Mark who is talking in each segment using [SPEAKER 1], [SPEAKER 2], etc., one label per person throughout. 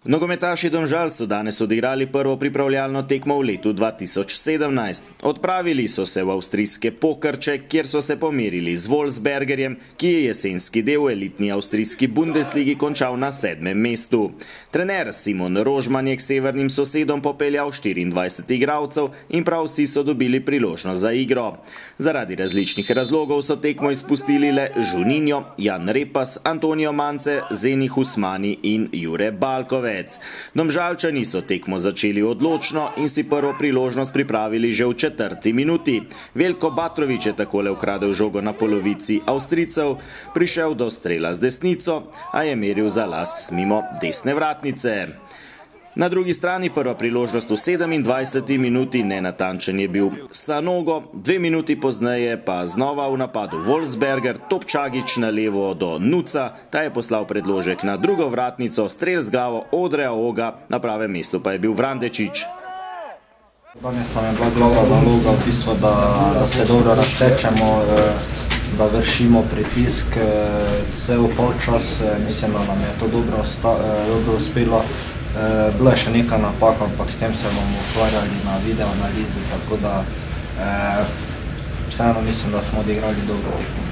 [SPEAKER 1] Nogometaši Domžal so danes odigrali prvo pripravljalno tekmo v letu 2017. Odpravili so se v avstrijske Pokrče, kjer so se pomerili z Wolfsbergerjem, ki je jesenski del v elitni avstrijski Bundesligi končal na 7. mestu. Trener Simon Rožman je k severnim sosedom popeljal 24 igralcev in prav vsi so dobili priložnost za igro. Zaradi različnih razlogov so tekmo izpustili le Juninho, Jan Repas, Antonio Mance, Zeni Husmani in Jure Balkovec. Domžalčani so tekmo začeli odločno in si prvo priložnost pripravili že v 4. minuti. Veljko Batrović je takole ukradel žogo na polovici Avstrijcev, prišel do strela z desnico, a je meril za las mimo desne vratnice. Na drugi strani prva priložnost v 27. minuti, nenatančen je bil Sanogo, 2 minuti pozneje pa znova v napadu Wolfsberger, Topčagić na levo do Nuca, ta je poslal predložek na drugo vratnico, strel z glavo Odreja Oga, na pravem mestu pa je bil Vrandečić.
[SPEAKER 2] Danes nam je bila glavna naloga v bistvu, da se dobro raztečemo, da vršimo pritisk cel polčas, mislim, da nam je to dobro uspelo. Bila je še neka napaka, ampak s tem se bomo ukvarjali na video analizi, tako da vseeno mislim, da smo odigrali dobro tekmo.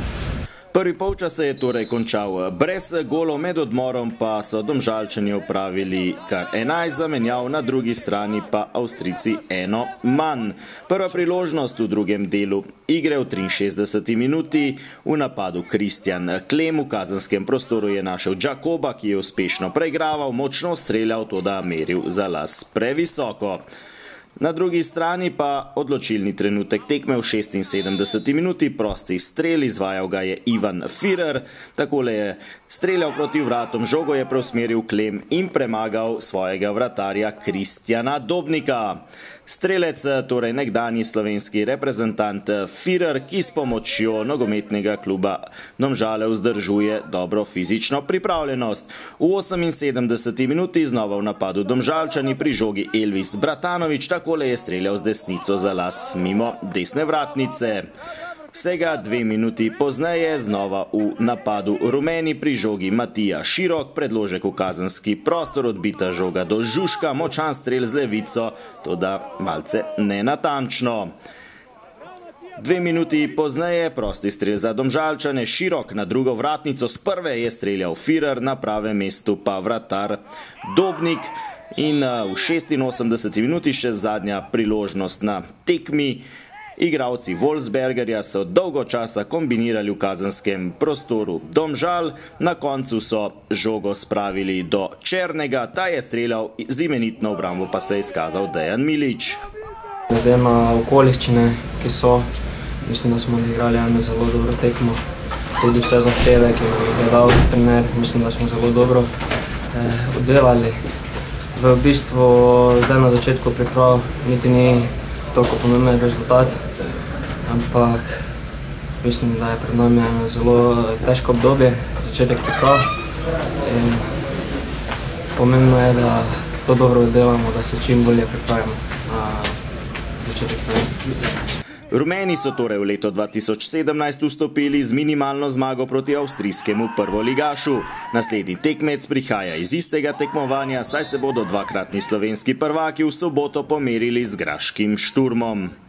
[SPEAKER 1] Prvi polčas se je torej končal brez golov, med odmorom pa so Domžalčani opravili kar 11 zamenjav, na drugi strani pa Avstrijci eno manj. Prva priložnost v drugem delu igre v 63. minuti, v napadu Kristjan Klem, v kazenskem prostoru je našel Jakoba, ki je uspešno preigraval, močno streljal, toda meril za las previsoko. Na drugi strani pa odločilni trenutek tekme v 76. minuti, prosti strel, izvajal ga je Ivan Firer, takole je streljal proti vratom, žogo je preusmeril Klem in premagal svojega vratarja Kristjana Dobnika. Strelec, torej nekdanji slovenski reprezentant Firer, ki s pomočjo nogometnega kluba Domžale vzdržuje dobro fizično pripravljenost. V 78. minuti znova v napadu Domžalčani, pri žogi Elvis Bratanović, takole je streljal z desnico za las mimo desne vratnice. Vsega 2 minuti pozneje znova v napadu rumeni, pri žogi Matija Širok, predložek v kazenski prostor, odbita žoga do Žuška, močan strel z levico, toda malce nenatančno. 2 minuti pozneje prosti strel za Domžalčane, Širok na drugo vratnico, z prve je streljal Firer, na pravem mestu pa vratar Dobnik. In v 86. minuti še zadnja priložnost na tekmi. Igralci Wolfsbergerja so dolgo časa kombinirali v kazenskem prostoru Domžal, na koncu so žogo spravili do Černega, ta je streljal, z imenitno obrambo pa se je izkazal Dejan Milić.
[SPEAKER 3] Glede na okoliščine, ki so, mislim, da smo odigrali eno zelo dobro tekmo. Tudi vse zahteve, ki nam je dal trener, mislim, da smo zelo dobro oddelali. V bistvu zdaj na začetku priprav niti ni toliko pomemben rezultat, ampak mislim, da je pred nami eno zelo težko obdobje, začetek priprav. Pomembno je, da to dobro oddelamo, da se čim bolje pripravimo na začetek prvenstva.
[SPEAKER 1] Rumeni so torej v leto 2017 vstopili z minimalno zmago proti avstrijskemu prvoligašu. Naslednji tekmec prihaja iz istega tekmovanja, saj se bodo dvakratni slovenski prvaki v soboto pomerili z graškim Šturmom.